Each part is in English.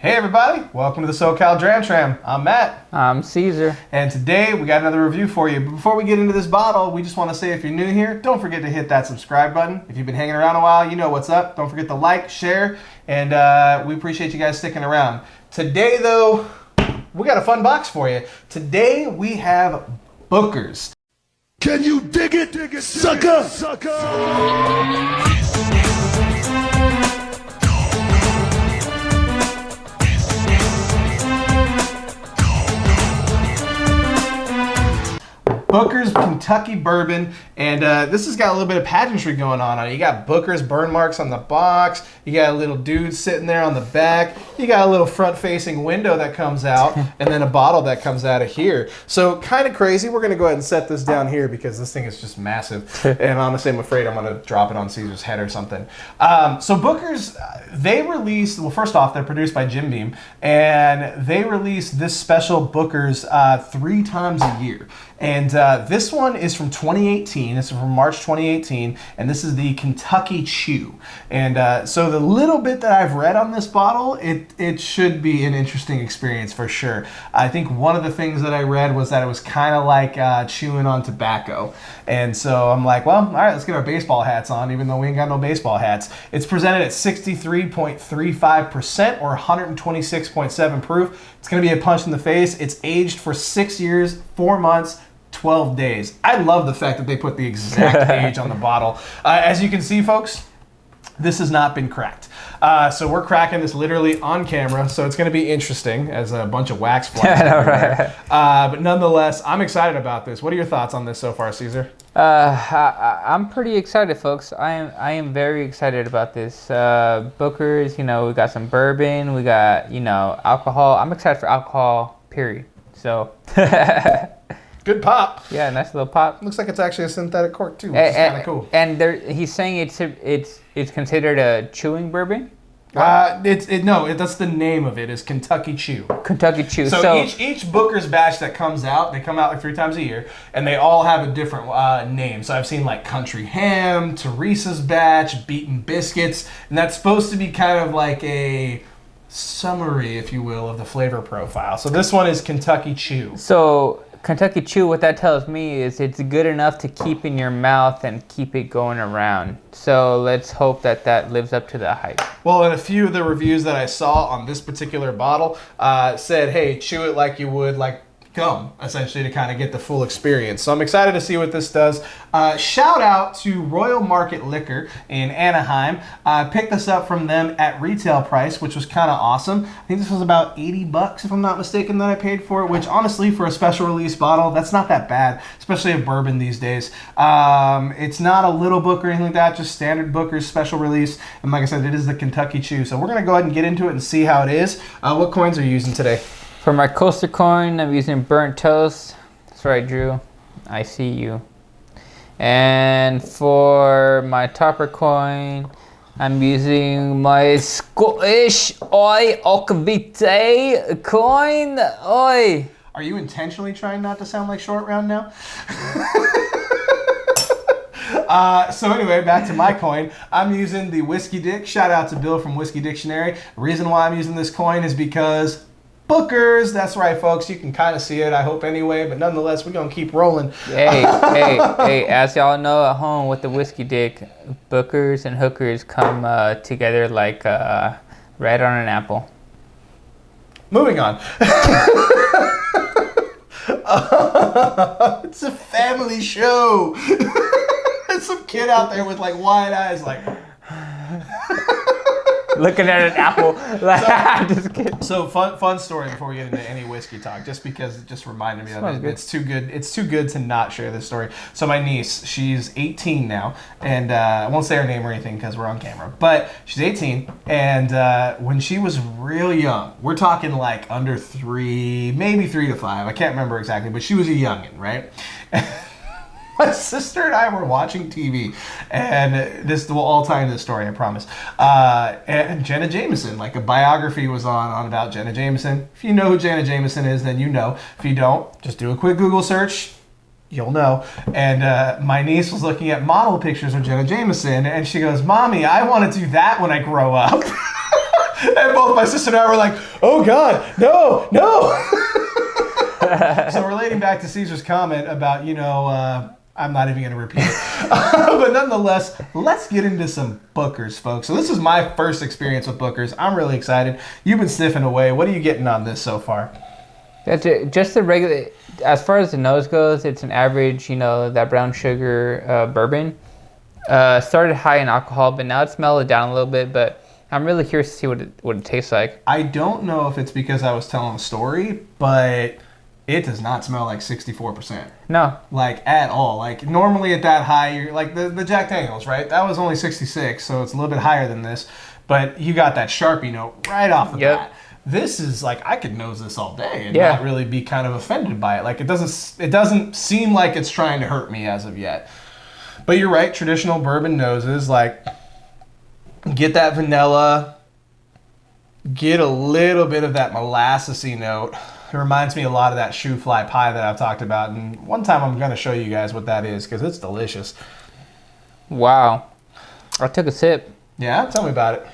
Hey everybody, welcome to the SoCal Dram Tram. I'm Matt. I'm Caesar. And today we got another review for you. But before we get into this bottle, we just want to say if you're new here, don't forget to hit that subscribe button. If you've been hanging around a while, you know what's up. Don't forget to like, share, and we appreciate you guys sticking around. Today though, we got a fun box for you. Today we have Booker's. Can you dig it, sucker? Booker's Kentucky Bourbon, and this has got a little bit of pageantry going on it. You got Booker's burn marks on the box, you got a little dude sitting there on the back, you got a little front-facing window that comes out, and then a bottle that comes out of here. So kind of crazy. We're going to go ahead and set this down here because this thing is just massive, and honestly I'm afraid I'm going to drop it on Caesar's head or something. So Booker's, they released, well first off, they're produced by Jim Beam, and they release this special Booker's 3 times a year. And this one is from 2018. This is from March 2018, and this is the Kentucky Chew. And so the little bit that I've read on this bottle, it should be an interesting experience for sure. I think one of the things that I read was that it was kind of like chewing on tobacco. And so I'm like, well, all right, let's get our baseball hats on, even though we ain't got no baseball hats. It's presented at 63.35% or 126.7 proof. It's going to be a punch in the face. It's aged for 6 years, 4 months, 12 days. I love the fact that they put the exact age on the bottle. As you can see, folks, this has not been cracked. So we're cracking this literally on camera, so it's going to be interesting as a bunch of wax flies everywhere. But nonetheless, I'm excited about this. What are your thoughts on this so far, Caesar? I'm pretty excited, folks. I am very excited about this. Booker's, we got some bourbon, we got, alcohol. I'm excited for alcohol, period. So... Good pop. Yeah, nice little pop. Looks like it's actually a synthetic cork too, which is kind of cool. And he's saying it's considered a chewing bourbon. That's the name of it, is Kentucky Chew. Kentucky Chew. So each Booker's batch that comes out, they come out like 3 times a year, and they all have a different name. So I've seen like Country Ham, Teresa's batch, Beaten Biscuits, and that's supposed to be kind of like a summary, if you will, of the flavor profile. So this one is Kentucky Chew. So Kentucky Chew, what that tells me is it's good enough to keep in your mouth and keep it going around. So let's hope that that lives up to the hype. Well, and a few of the reviews that I saw on this particular bottle said, hey, chew it like you would like gum, essentially, to kind of get the full experience. So I'm excited to see what this does. Shout out to Royal Market Liquor in Anaheim. Picked this up from them at retail price, which was kind of awesome. I think this was about $80, if I'm not mistaken, that I paid for it, which honestly, for a special release bottle, that's not that bad, especially a bourbon these days. It's not a little book or anything like that, just standard Booker's special release. And like I said, it is the Kentucky Chew. So we're going to go ahead and get into it and see how it is. What coins are you using today? For my coaster coin, I'm using Burnt Toast. That's right, Drew. I see you. And for my topper coin, I'm using my Scottish Oi Okvite coin. Oi. Are you intentionally trying not to sound like Short Round now? So anyway, back to my coin. I'm using the Whiskey Dick. Shout out to Bill from Whiskey Dictionary. The reason why I'm using this coin is because Booker's. That's right, folks. You can kind of see it, I hope, anyway. But nonetheless, we're going to keep rolling. Hey, as y'all know at home with the Whiskey Dick, Booker's and hookers come together like red on an apple. Moving on. It's a family show. There's some kid out there with like wide eyes like... Looking at an apple. Just kidding. So fun story before we get into any whiskey talk, just because it just reminded me of it. It's too good. It's too good to not share this story. So my niece, she's 18 now, and I won't say her name or anything because we're on camera. But she's 18, and when she was real young, we're talking like under 3, maybe 3 to 5. I can't remember exactly, but she was a youngin', right? My sister and I were watching TV, and this will all tie into the story, I promise. And Jenna Jameson, like a biography was on about Jenna Jameson. If you know who Jenna Jameson is, then you know. If you don't, just do a quick Google search. You'll know. And my niece was looking at model pictures of Jenna Jameson, and she goes, "Mommy, I want to do that when I grow up." And both my sister and I were like, oh God, no. So relating back to Caesar's comment about, I'm not even going to repeat it. But nonetheless, let's get into some Bookers, folks. So this is my first experience with Bookers. I'm really excited. You've been sniffing away. What are you getting on this so far? That's just the regular. As far as the nose goes, it's an average, that brown sugar bourbon. Started high in alcohol, but now it's mellowed down a little bit. But I'm really curious to see what it tastes like. I don't know if it's because I was telling a story, but it does not smell like 64%. No. Like, at all. Like, normally at that high, you're like the Jack Daniels, right? That was only 66, so it's a little bit higher than this. But you got that Sharpie note right off the bat. This is like, I could nose this all day and not really be kind of offended by it. Like, it doesn't seem like it's trying to hurt me as of yet. But you're right, traditional bourbon noses, like, get that vanilla, get a little bit of that molassesy note. It reminds me a lot of that shoe fly pie that I've talked about. And one time I'm going to show you guys what that is because it's delicious. Wow. I took a sip. Yeah? Tell me about it.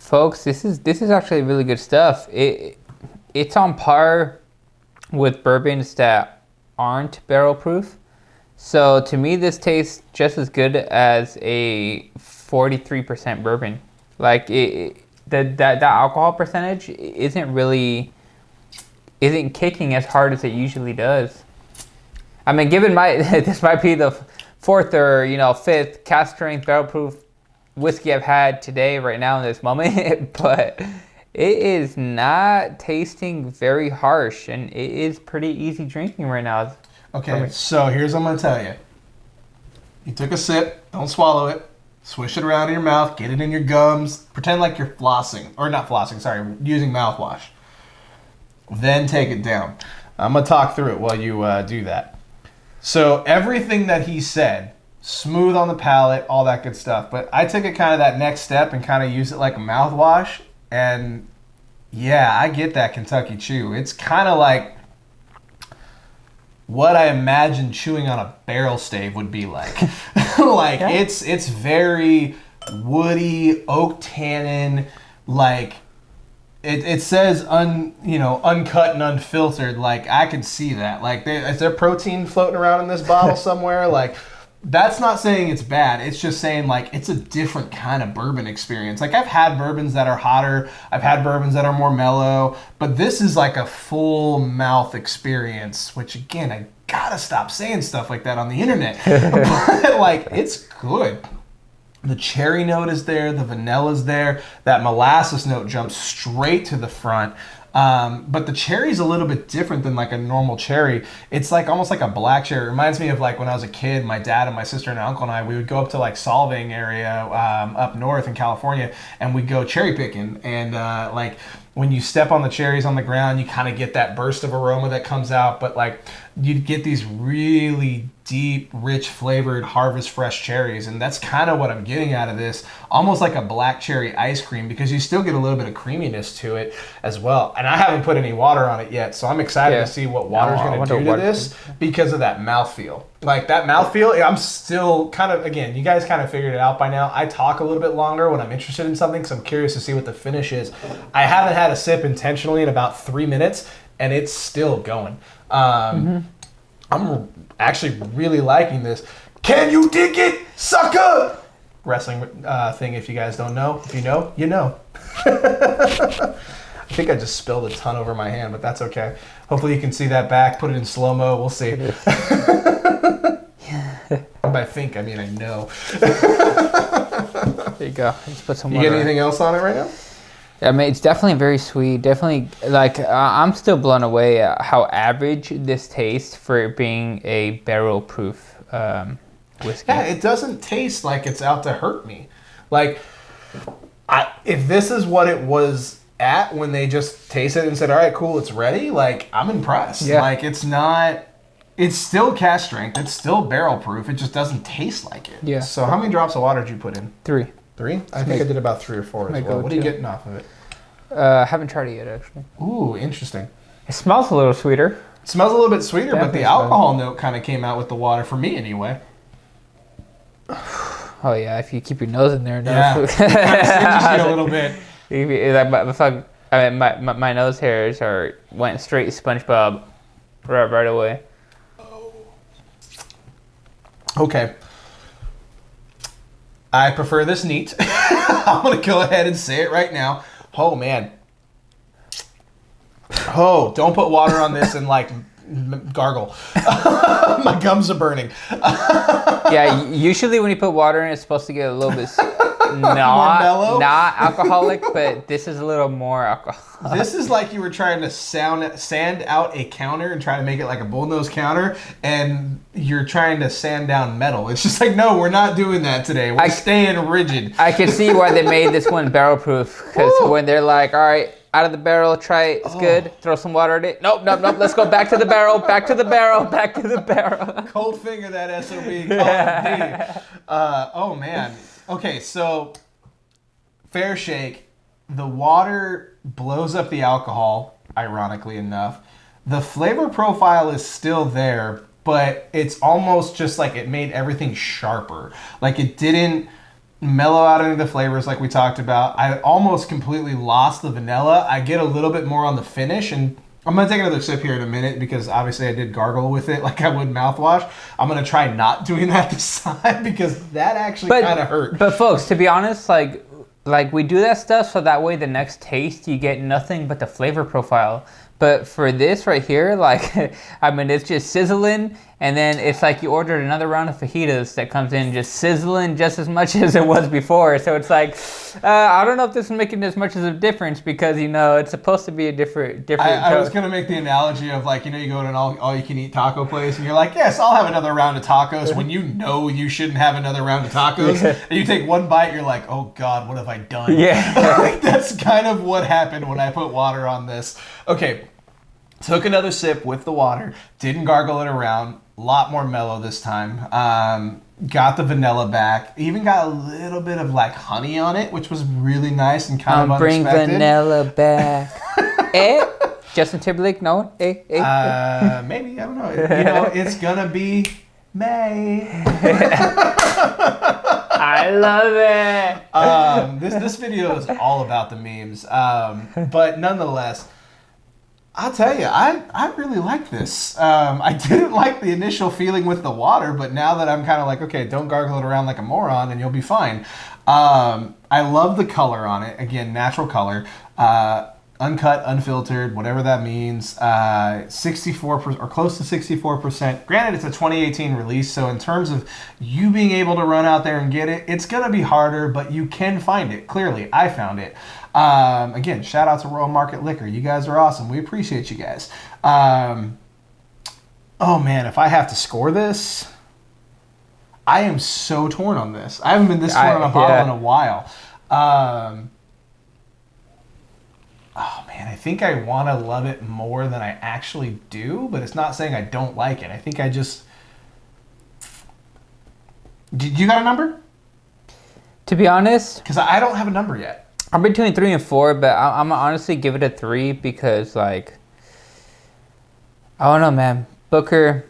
Folks, this is actually really good stuff. It's on par with bourbons that aren't barrel proof. So to me, this tastes just as good as a 43% bourbon. Like that alcohol percentage isn't kicking as hard as it usually does. I mean, this might be the fourth or fifth cask strength barrel proof whiskey I've had today, right now in this moment, but it is not tasting very harsh, and it is pretty easy drinking right now. Okay, so here's what I'm going to tell you. You took a sip, don't swallow it, swish it around in your mouth, get it in your gums, pretend like you're flossing, or not flossing, sorry, using mouthwash. Then take it down. I'm going to talk through it while you do that. So everything that he said, smooth on the palate, all that good stuff. But I took it kind of that next step and kind of used it like a mouthwash. And yeah, I get that Kentucky chew. It's kind of like what I imagine chewing on a barrel stave would be like. It's very woody, oak tannin, like it says uncut and unfiltered. Like, I can see that. Like, is there protein floating around in this bottle somewhere? Like, that's not saying it's bad. It's just saying, like, it's a different kind of bourbon experience. Like, I've had bourbons that are hotter. I've had bourbons that are more mellow. But this is like a full mouth experience, which, again, I gotta stop saying stuff like that on the internet. But, like, it's good. The cherry note is there. The vanilla's there. That molasses note jumps straight to the front. But the cherry's a little bit different than like a normal cherry. It's like almost like a black cherry. It reminds me of like when I was a kid, my dad and my sister and uncle and I, we would go up to like Solvang area up north in California, and we'd go cherry picking. And like when you step on the cherries on the ground, you kind of get that burst of aroma that comes out. But like you get these really deep, rich flavored harvest fresh cherries, and that's kind of what I'm getting out of this. Almost like a black cherry ice cream, because you still get a little bit of creaminess to it as well. And I haven't put any water on it yet, so I'm excited to see what water's going to do to this because of that mouthfeel. Like that mouthfeel, I'm still kind of, again, you guys kind of figured it out by now. I talk a little bit longer when I'm interested in something because I'm curious to see what the finish is. I haven't had a sip intentionally in about 3 minutes, and it's still going. I'm actually really liking this. Can you dig it, sucker? Wrestling thing, if you guys don't know. If you know, you know. I think I just spilled a ton over my hand, but that's okay. Hopefully you can see that back. Put it in slow-mo. We'll see. By think, I mean I know. There you go. Let's put some water. You get anything else on it right now? I mean, it's definitely very sweet. Definitely, like, I'm still blown away at how average this tastes for it being a barrel-proof whiskey. Yeah, it doesn't taste like it's out to hurt me. Like, if this is what it was at when they just tasted it and said, all right, cool, it's ready, like, I'm impressed. Yeah. Like, it's not... It's still cask strength. It's still barrel-proof. It just doesn't taste like it. Yeah. So how many drops of water did you put in? 3. 3? I think I did about 3 or 4 as well. What are you getting off of it? Haven't tried it yet, actually. Ooh, interesting. It smells a little sweeter. It smells a little bit sweeter, but the alcohol note kind of came out with the water, for me anyway. Oh, yeah, if you keep your nose in there enough. Yeah, it kind of stinges you a little bit. My nose hairs went straight SpongeBob right away. Okay. I prefer this neat. I'm going to go ahead and say it right now. Oh, man. Oh, don't put water on this and, like, gargle. My gums are burning. Yeah, usually when you put water in, it's supposed to get a little bit More mellow? not alcoholic, but this is a little more alcoholic. This is like you were trying to sand out a counter and try to make it like a bullnose counter, and you're trying to sand down metal. It's just like, no, we're not doing that today. We're staying rigid. I can see why they made this one barrel proof, because when they're like, all right, out of the barrel, try it, it's good, throw some water in it. Nope, let's go back to the barrel, back to the barrel. Cold finger that SOB, Call of Duty. Oh, man. Okay, so fair shake. The water blows up the alcohol, ironically enough. The flavor profile is still there, but it's almost just like it made everything sharper. Like it didn't mellow out any of the flavors like we talked about. I almost completely lost the vanilla. I get a little bit more on the finish, and I'm going to take another sip here in a minute because obviously I did gargle with it like I would mouthwash. I'm going to try not doing that this time because that actually kind of hurt. But folks, to be honest, like we do that stuff so that way the next taste you get nothing but the flavor profile. But for this right here, like, I mean, it's just sizzling, and then it's like you ordered another round of fajitas that comes in just sizzling just as much as it was before. So it's like, I don't know if this is making as much as a difference because, you know, it's supposed to be a different. I was going to make the analogy of like, you know, you go to an all-you-can-eat taco place, and you're like, yes, I'll have another round of tacos when you know you shouldn't have another round of tacos. Yeah. And you take one bite, you're like, oh, God, what have I done? Yeah. That's kind of what happened when I put water on this. Okay. Took another sip with the water, didn't gargle it around, a lot more mellow this time. Got the vanilla back, even got a little bit of like honey on it, which was really nice and kind of bring unexpected. Vanilla back. Justin Timberlake, no? Maybe, I don't know. You know, it's gonna be May. I love it. This video is all about the memes, but nonetheless, I'll tell you, I really like this. I didn't like the initial feeling with the water, but now that I'm kind of like, okay, don't gargle it around like a moron and you'll be fine. I love the color on it. Again, natural color. Uncut, unfiltered, whatever that means. 64% or close to 64%. Granted, it's a 2018 release, so in terms of you being able to run out there and get it, it's going to be harder, but you can find it. Clearly, I found it. Again, shout out to Royal Market Liquor. You guys are awesome. We appreciate you guys. Oh man, if I have to score this, I am so torn on this. I haven't been this torn on a bottle in a while. Oh man, I think I want to love it more than I actually do, but it's not saying I don't like it. I think I just... You got a number? To be honest... Because I don't have a number yet. I'm between 3 and 4, but I'm gonna honestly give it a 3 because, like, I don't know, man. Booker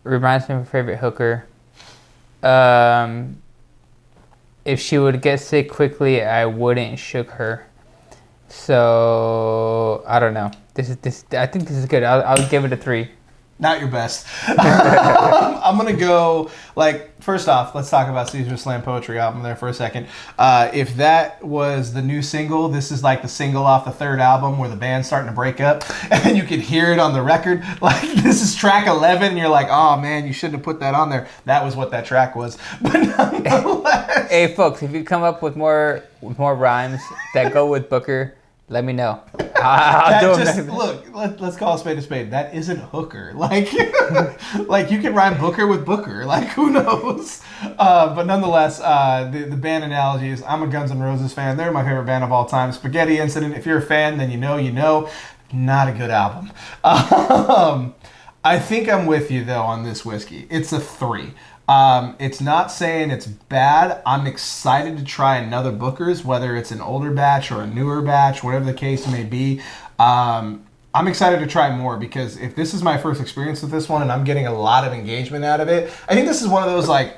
reminds me of my favorite hooker. If she would get sick quickly, I wouldn't shook her. So I don't know. I think this is good. I'll give it a 3. Not your best. I'm going to go, like, first off, let's talk about Caesar Slam Poetry album there for a second. If that was the new single, this is like the single off the third album where the band's starting to break up and you can hear it on the record. Like, this is track 11 and you're like, oh man, you shouldn't have put that on there. That was what that track was. But nonetheless. Hey folks, if you come up with more rhymes that go with Booker, let me know. Look, let's call a spade a spade. That isn't hooker. Like, like you can rhyme Booker with Booker. Like, who knows? But nonetheless, the band analogy is I'm a Guns N' Roses fan. They're my favorite band of all time. Spaghetti Incident. If you're a fan, then you know. Not a good album. I think I'm with you though on this whiskey. It's a 3. It's not saying it's bad. I'm excited to try another Booker's, whether it's an older batch or a newer batch, whatever the case may be. I'm excited to try more because if this is my first experience with this one and I'm getting a lot of engagement out of it, I think this is one of those, like,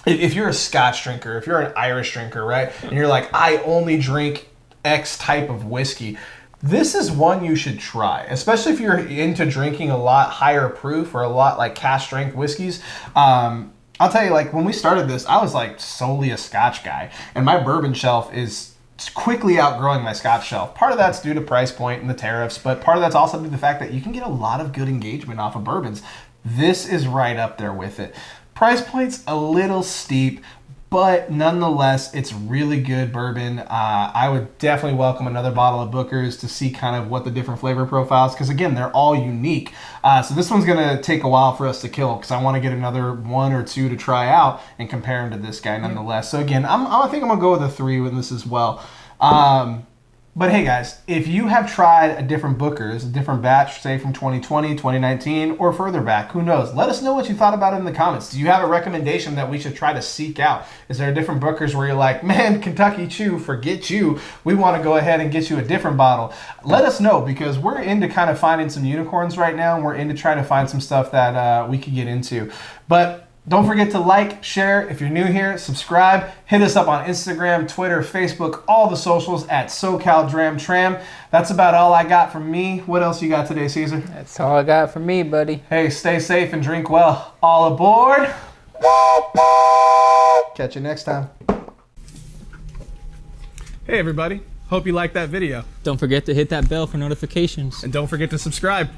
if you're a Scotch drinker, if you're an Irish drinker, right, and you're like, I only drink X type of whiskey. This is one you should try, especially if you're into drinking a lot higher proof or a lot like cask strength whiskeys. I'll tell you, like when we started this, I was like solely a Scotch guy, and my bourbon shelf is quickly outgrowing my Scotch shelf. Part of that's due to price point and the tariffs, but part of that's also due to the fact that you can get a lot of good engagement off of bourbons. This is right up there with it. Price point's a little steep, but nonetheless, it's really good bourbon. I would definitely welcome another bottle of Booker's to see kind of what the different flavor profiles, because again, they're all unique. So this one's gonna take a while for us to kill, because I want to get another one or two to try out and compare them to this guy nonetheless. So again, I think I'm gonna go with a 3 with this as well. But hey guys, if you have tried a different Booker's, a different batch, say from 2020, 2019, or further back, who knows? Let us know what you thought about it in the comments. Do you have a recommendation that we should try to seek out? Is there a different Booker's where you're like, man, Kentucky Chew, forget you. We want to go ahead and get you a different bottle. Let us know, because we're into kind of finding some unicorns right now, and we're into trying to find some stuff that we could get into. But don't forget to like, share. If you're new here, subscribe. Hit us up on Instagram, Twitter, Facebook, all the socials at SoCal Dram Tram. That's about all I got from me. What else you got today, Caesar? That's all I got from me, buddy. Hey, stay safe and drink well. All aboard. Catch you next time. Hey, everybody. Hope you liked that video. Don't forget to hit that bell for notifications. And don't forget to subscribe.